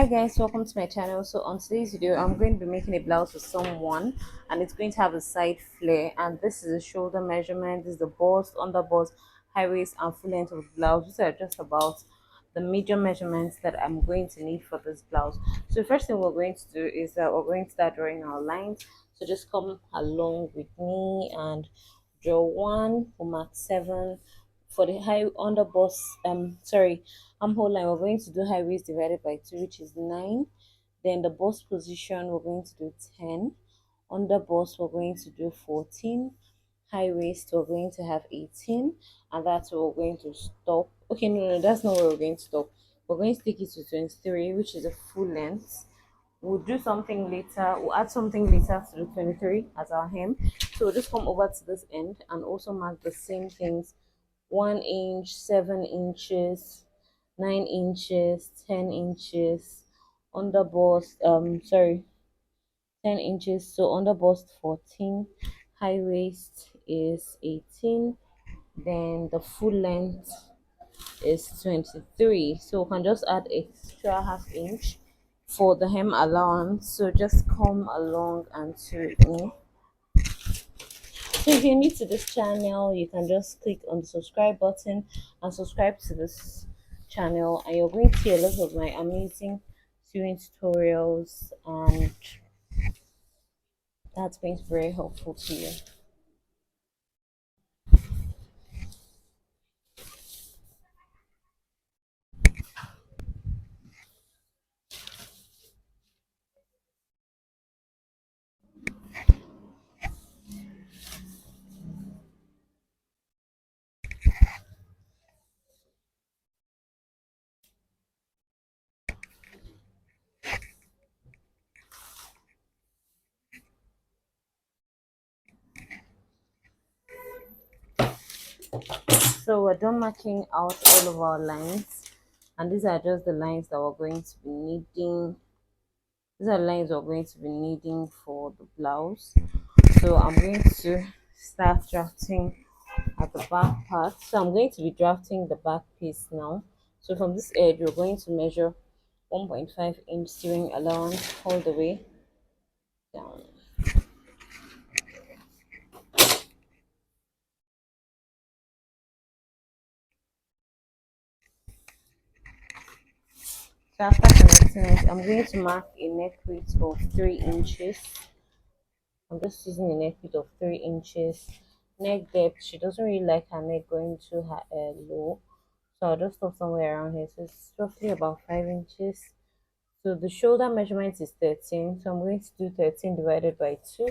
Guys, welcome to my channel. So on today's video I'm going to be making a blouse for someone, and it's going to have a side flare, and this is the shoulder measurement, this is the bust, under bust, high waist and full length of the blouse. These are just about the major measurements that I'm going to need for this blouse. So first thing we're going to do is that we're going to start drawing our lines. So just come along with me and draw one for mark 7. For the high under bust, armhole line, we're going to do high waist divided by 2, which is 9. Then the bust position, we're going to do 10. Under bust, we're going to do 14. High waist, we're going to have 18, and that's where we're going to stop. Okay, no, that's not where we're going to stop. We're going to take it to 23, which is a full length. We'll do something later, we'll add something later to the 23 as our hem. So we'll just come over to this end and also mark the same things: 1 inch, 7 inches, 9 inches, 10 inches, under bust, 10 inches, so under bust 14, high waist is 18, then the full length is 23. So we can just add extra half inch for the hem allowance. So just come along and do it me. So if you're new to this channel, you can just click on the subscribe button and subscribe to this channel, and you're going to see a lot of my amazing sewing tutorials, and that's going to be very helpful to you. So we're done marking out all of our lines, and these are just the lines that we're going to be needing. These are the lines we're going to be needing for the blouse. So I'm going to start drafting at the back part. So I'm going to be drafting the back piece now. So from this edge, we're going to measure 1.5 inch sewing allowance all the way down. So after connecting it, I'm going to mark a neck width of 3 inches. I'm just using a neck width of 3 inches. Neck depth, she doesn't really like her neck going too high, low. So I'll just stop somewhere around here. So it's roughly about 5 inches. So the shoulder measurement is 13. So I'm going to do 13 divided by 2.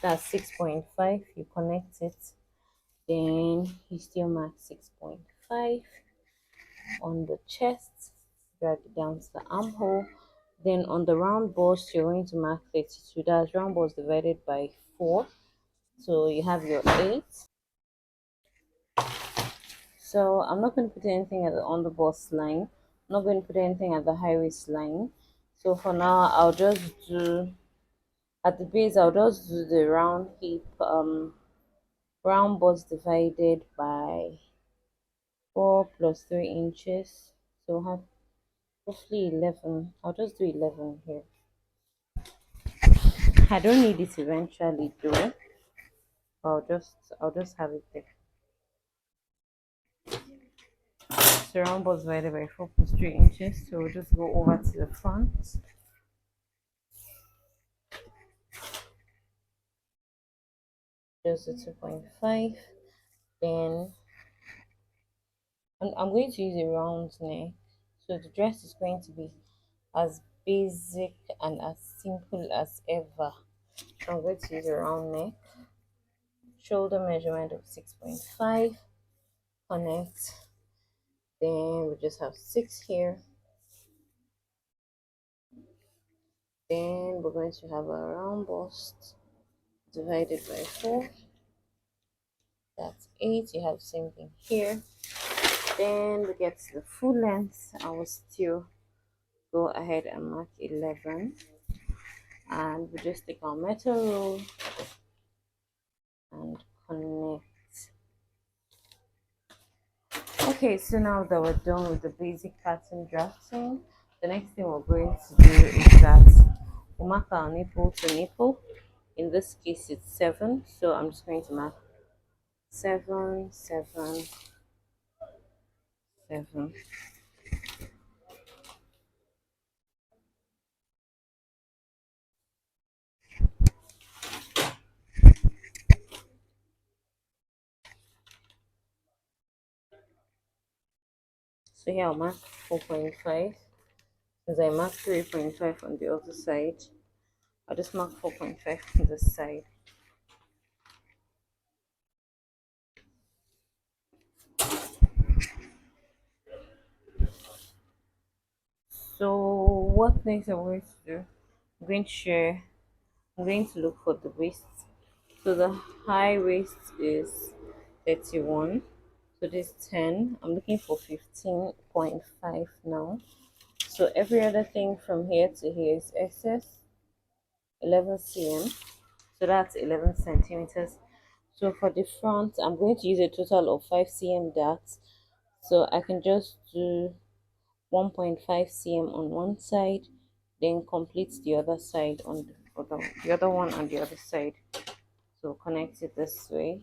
That's 6.5. You connect it. Then you still mark 6.5 on the chest. Drag it down to the armhole. Then on the round bust, you're going to mark 32. That's round bust divided by 4. So you have your 8. So I'm not going to put anything at the on the bust line. I'm not going to put anything at the high waist line. So for now, I'll just do at the base. I'll just do the round hip, round bust divided by 4 plus 3 inches. So we'll have roughly 11. I'll just do 11 here. I don't need it eventually though. I'll just have it there. So round bust divided by 4 plus 3 inches. So we'll just go over to the front. Just the 2.5. Then I'm going to use a round neck. So the dress is going to be as basic and as simple as ever. So I'm going to use a round neck. Shoulder measurement of 6.5. Connect. Then we just have 6 here. Then we're going to have a round bust divided by 4. That's 8. You have the same thing here. Then we get to the full length. I will still go ahead and mark 11. And we just take our metal roll and connect. Okay, so now that we're done with the basic pattern drafting, The next thing we're going to do is that we'll mark our nipple to nipple. In this case, it's 7, so I'm just going to mark 7, 7, 7. So here I'll mark 4.5. Since I marked 3.5 on the other side, I'll just mark 4.5 on this side. So what next I'm going to do? I'm going to share. I'm going to look for the waist. So the high waist is 31. So this 10. I'm looking for 15.5 now. So every other thing from here to here is excess 11 cm. So that's 11 centimeters. So for the front, I'm going to use a total of 5 cm darts. So I can just do 1.5 cm on one side, then complete the other side on the other one on the other side. So connect it this way.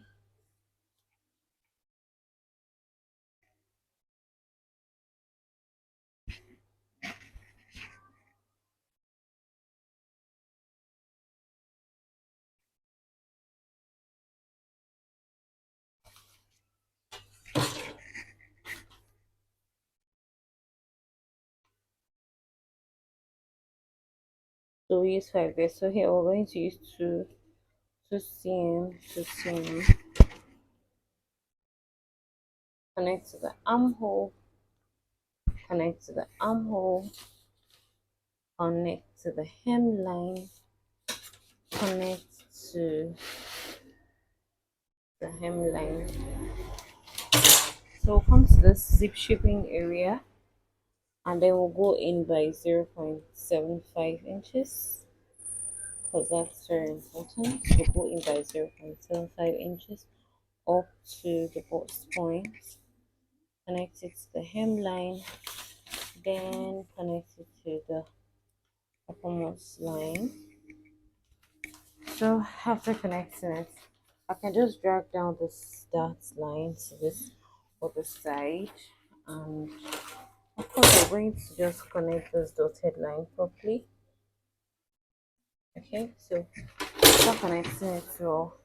So we use 5 there. So here we're going to use 2 cm, 2 cm. Connect to the armhole, connect to the armhole, connect to the hemline, connect to the hemline. So we'll come to this zip shaping area, and then we'll go in by 0.75 inches, because that's very important. So go in by 0.75 inches up to the bust point, connect it to the hemline, then connect it to the uppermost line. So after connecting it, I can just drag down the start line to this other side, and of course I'm going to just connect this dotted line properly. Okay, so after connecting it, so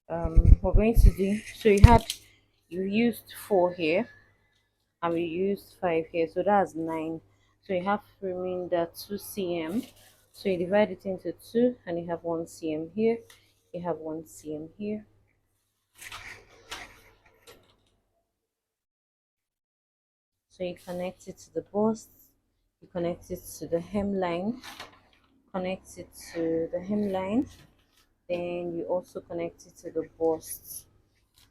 we're going to do, so you used 4 here and we used 5 here, so that's 9. So you have remainder 2 cm. So you divide it into 2 and you have 1 cm here, you have 1 cm here. So you connect it to the bust, you connect it to the hemline, connect it to the hemline, then you also connect it to the bust.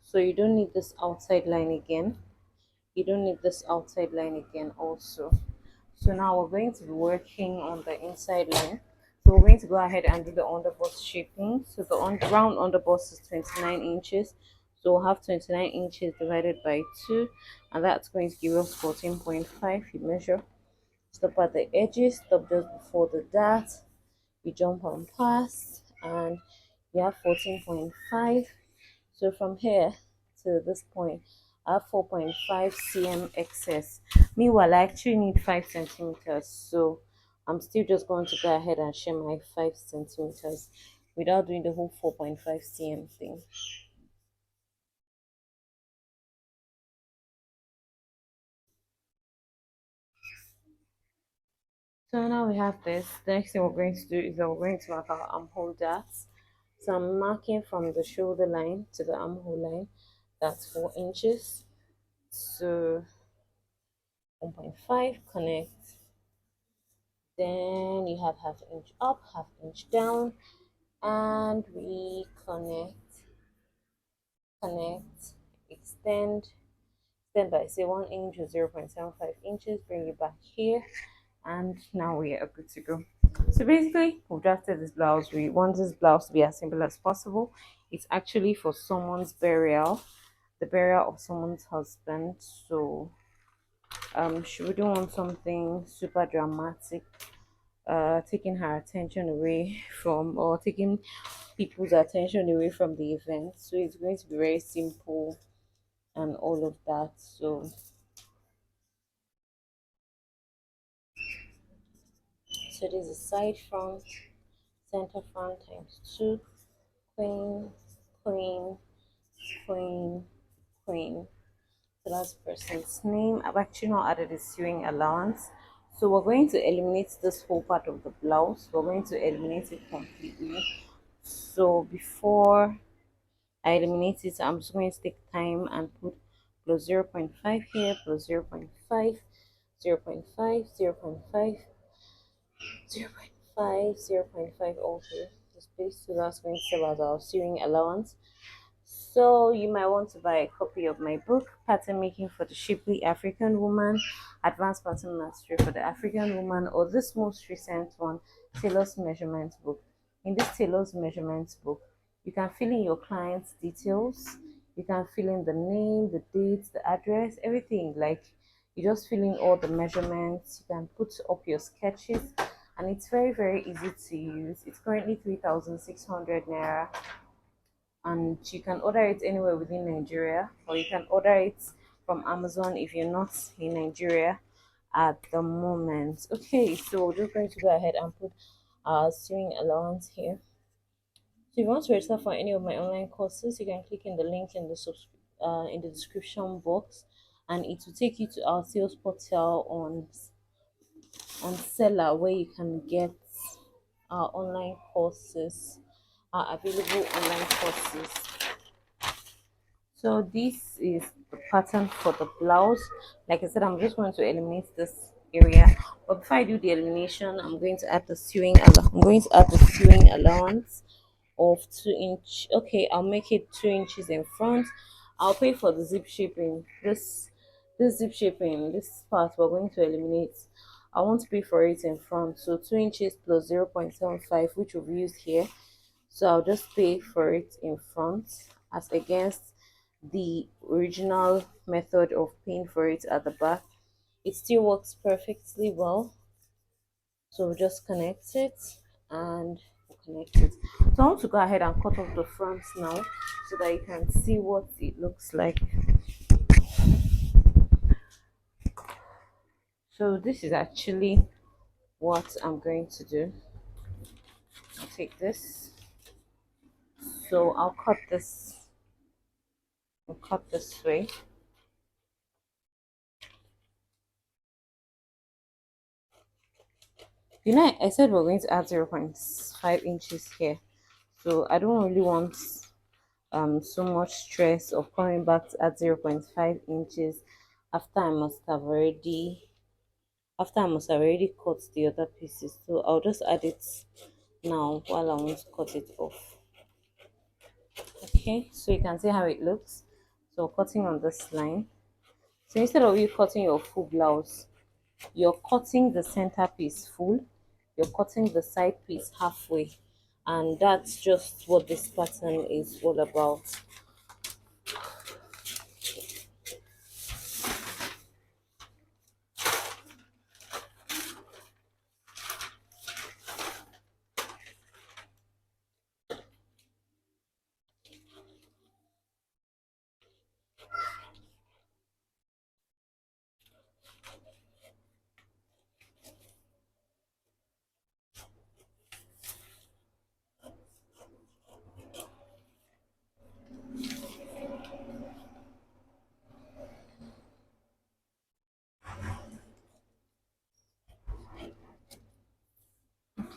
So you don't need this outside line again. You don't need this outside line again also. So now we're going to be working on the inside line. So we're going to go ahead and do the underbust shaping. So the round underbust is 29 inches. So we'll have 29 inches divided by 2, and that's going to give us 14.5. You measure, stop at the edges, stop just before the dart, you jump on past, and you have 14.5. So from here to this point, I have 4.5 cm excess. Meanwhile, I actually need 5 centimeters. So I'm still just going to go ahead and share my 5 centimeters without doing the whole 4.5 cm thing. So now we have this. The next thing we're going to do is that we're going to mark our armhole darts. So I'm marking from the shoulder line to the armhole line. That's 4 inches. So 1.5, connect. Then you have half inch up, half inch down, and we connect, extend by say 1 inch or 0.75 inches, bring it back here, and now we are good to go. So basically we've drafted this blouse. We want this blouse to be as simple as possible. It's actually for someone's burial, the burial of someone's husband. So She wouldn't want something super dramatic, taking her attention away from, or taking people's attention away from the event. So it's going to be very simple and all of that. So there's a side front, center front times two, queen, queen, queen, queen. So that's the person's name. I've actually not added a sewing allowance. So we're going to eliminate this whole part of the blouse. We're going to eliminate it completely. So before I eliminate it, I'm just going to take time and put plus 0.5 here, plus 0.5, 0.5, 0.5, 0.5, 0.5 all here. The space, so that's going to serve as our sewing allowance. So you might want to buy a copy of my book, Pattern Making for the Shapely African Woman, Advanced Pattern Mastery for the African Woman, or this most recent one, Taylor's Measurement Book. In this Taylor's Measurement Book, you can fill in your client's details, you can fill in the name, the date, the address, everything. Like, you just fill in all the measurements, you can put up your sketches, and it's very, very easy to use. It's currently 3,600 naira, and you can order it anywhere within Nigeria, or you can order it from Amazon if you're not in Nigeria at the moment. Okay, so we're just going to go ahead and put our sewing allowance here. So if you want to register for any of my online courses, you can click in the link in the in the description box, and it will take you to our sales portal on Seller, where you can get our online courses, our available online courses. So this is the pattern for the blouse. Like I said, I'm just going to eliminate this area, but before I do the elimination, I'm going to add the I'm going to add the sewing allowance of 2 inch. Okay, I'll make it 2 inches in front. I'll pay for the zip shaping. This zip shaping, this part we're going to eliminate. I want to pay for it in front, so 2 inches plus 0.75, which we've used here. So I'll just pay for it in front as against the original method of paying for it at the back. It still works perfectly well. So we'll just connect it and we'll connect it. So I want to go ahead and cut off the front now so that you can see what it looks like. So this is actually what I'm going to do. I'll take this. So I'll cut this way. You know, I said we're going to add 0.5 inches here. So I don't really want so much stress of coming back to add 0.5 inches after I must have already cut the other pieces. So I'll just add it now while I want to cut it off. Okay, so you can see how it looks. So cutting on this line. So instead of you cutting your full blouse, you're cutting the center piece full, you're cutting the side piece halfway, and that's just what this pattern is all about.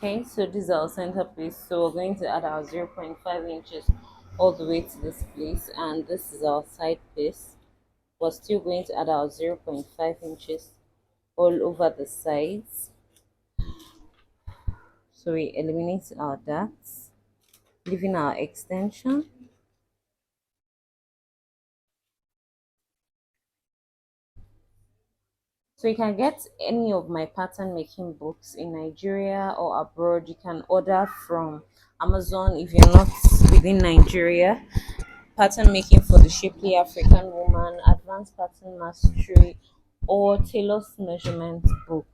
Okay, so this is our center piece. So we're going to add our 0.5 inches all the way to this place, and this is our side piece. We're still going to add our 0.5 inches all over the sides. So we eliminate our darts, leaving our extension. So you can get any of my pattern making books in Nigeria or abroad. You can order from Amazon if you're not within Nigeria. Pattern Making for the Shapely African Woman, Advanced Pattern Mastery, or tailor's measurement book.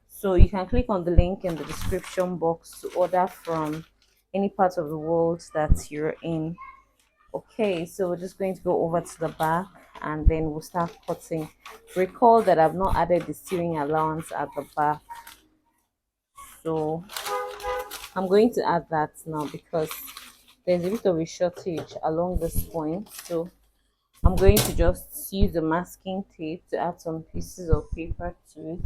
So you can click on the link in the description box to order from any part of the world that you're in. Okay, so we're just going to go over to the back and then we'll start cutting. Recall that I've not added the sewing allowance at the back, so I'm going to add that now because there's a bit of a shortage along this point. So I'm going to just use the masking tape to add some pieces of paper to it.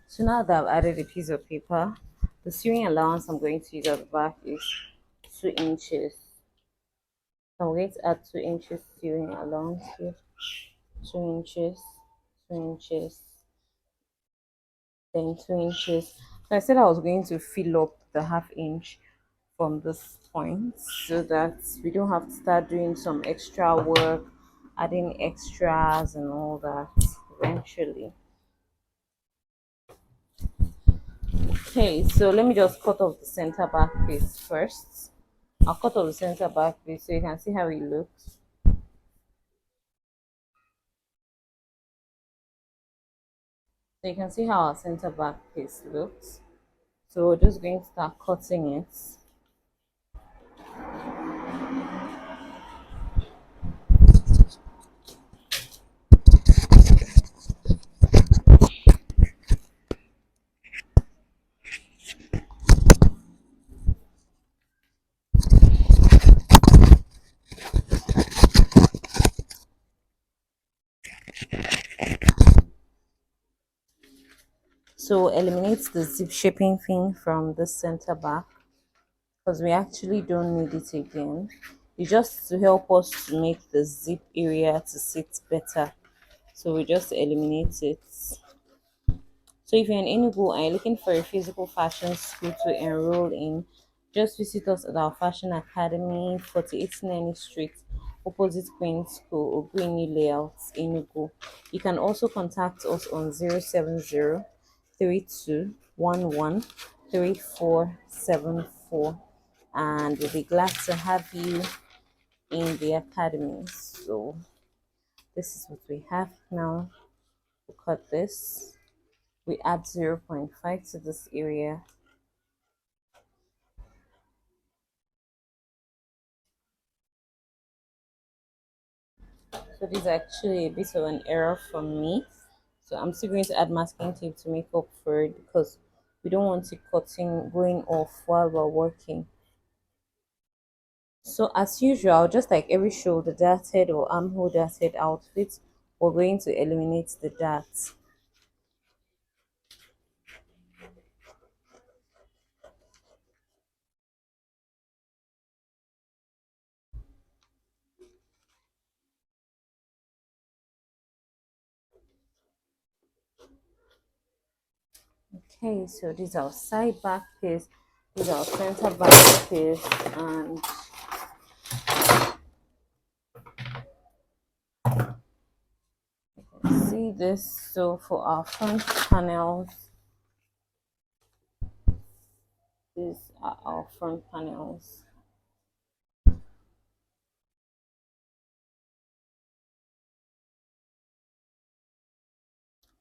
So now that I've added a piece of paper, the sewing allowance I'm going to use at the back is 2 inches. So I'm going to add 2 inches sewing allowance here. 2 inches, 2 inches, then 2 inches. So I said I was going to fill up the half inch from this point so that we don't have to start doing some extra work, adding extras and all that eventually. Okay, so let me just cut off the center back piece first. I'll cut off the center back piece so you can see how it looks. So you can see how our center back piece looks. So we're just going to start cutting it. So eliminate the zip shaping thing from the center back because we actually don't need it again. It's just to help us to make the zip area to sit better. So we just eliminate it. So if you're in Enugu and you're looking for a physical fashion school to enroll in, just visit us at our fashion academy, 48 Nene Street, opposite Queen School, Ogwini Layout, Enugu. You can also contact us on 070-3211-3474, and we'll be glad to have you in the academy. So this is what we have now. We'll cut this. We add 0.5 to this area. So this is actually a bit of an error from me. So I'm still going to add masking tape to make up for it because we don't want it cutting going off while we're working. So as usual, just like every shoulder darted or armhole darted outfit, we're going to eliminate the darts. Okay, so these are side back piece, these are center back piece, and see this. So for our front panels, these are our front panels.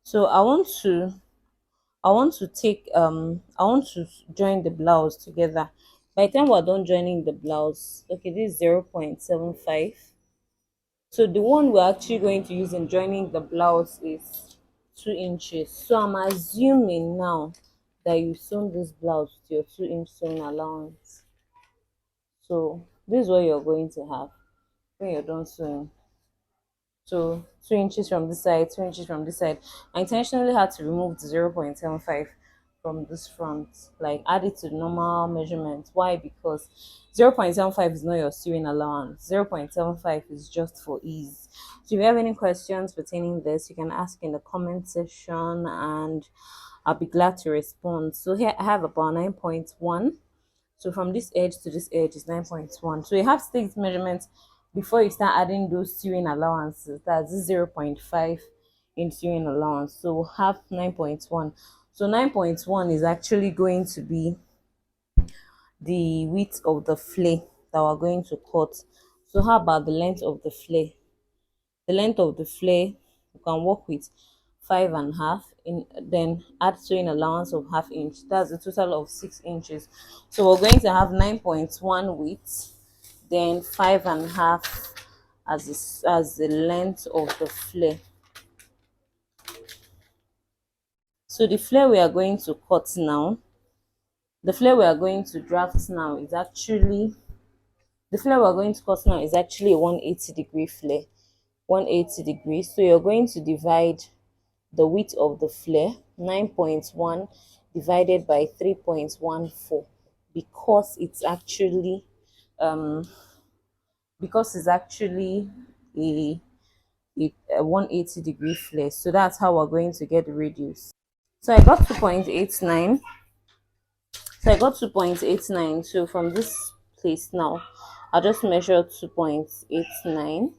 So I want to join the blouse together. By the time we're done joining the blouse, okay, this is 0.75. So the one we're actually going to use in joining the blouse is 2 inches. So I'm assuming now that you sewn this blouse with your 2 inch sewing allowance. So this is what you're going to have when you're done sewing. So 2 inches from this side, 2 inches from this side. I intentionally had to remove the 0.75 from this front, like add it to the normal measurement. Why? Because 0.75 is not your sewing allowance. 0.75 is just for ease. So if you have any questions pertaining this, you can ask in the comment section and I'll be glad to respond. So here I have about 9.1. So from this edge to this edge is 9.1. So you have to take measurements before you start adding those sewing allowances. That's 0.5 in sewing allowance, so we'll have 9.1. So 9.1 is actually going to be the width of the flare that we're going to cut. So how about the length of the flare? The length of the flare, you can work with 5.5, in then add sewing allowance of half inch. That's a total of 6 inches. So we're going to have 9.1 width, then 5.5 as the length of the flare. So the flare we are going to cut now, the flare we are going to draft now is actually the flare we're going to cut now is actually a 180-degree flare. 180 degrees. So you're going to divide the width of the flare, 9.1 divided by 3.14, because it's actually um a, a 180-degree flare. So that's how we're going to get the radius. So I got 2.89. So I got 2.89. So from this place now, I'll just measure 2.89.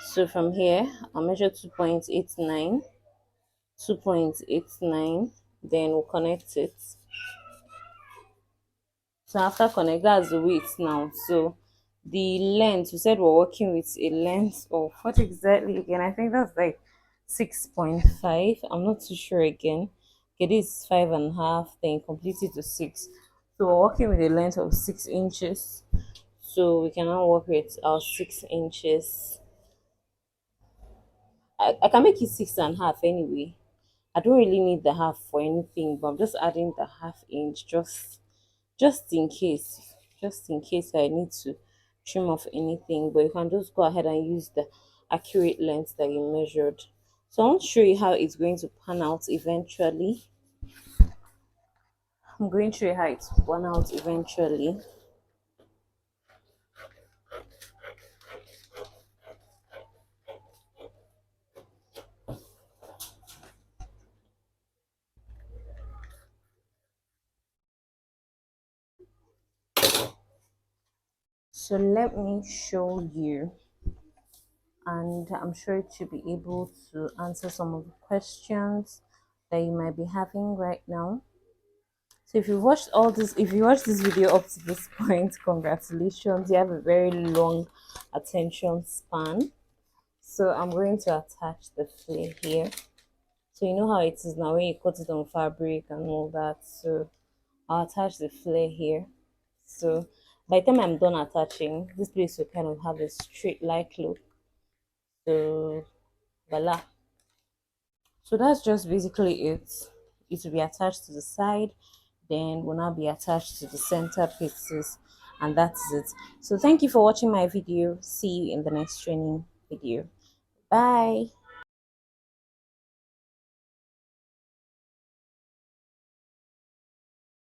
So from here, I'll measure 2.89, 2.89, then we'll connect it. So after connect, that's the width now. So the length, we said we're working with a length of what exactly again? I think that's like 6.5. I'm not too sure again. Okay, this is 5.5, then complete it to 6. So we're working with a length of 6 inches. So we can now work with our 6 inches. I can make it 6.5 anyway. I don't really need the half for anything, but I'm just adding the half inch just in case. Just in case I need to trim off anything. But you can just go ahead and use the accurate length that you measured. So I want to show you how it's going to pan out eventually. I'm going to show you how it's pan out eventually. So let me show you, and I'm sure to be able to answer some of the questions that you might be having right now. So if you watched this video up to this point, congratulations, you have a very long attention span. So I'm going to attach the flare here. So you know how it is now when you cut it on fabric and all that. So I'll attach the flare here. So by the time I'm done attaching, this place will kind of have a straight like look. So voila. So that's just basically it. It will be attached to the side, then will now be attached to the center pieces, and that's it. So thank you for watching my video. See you in the next training video. Bye.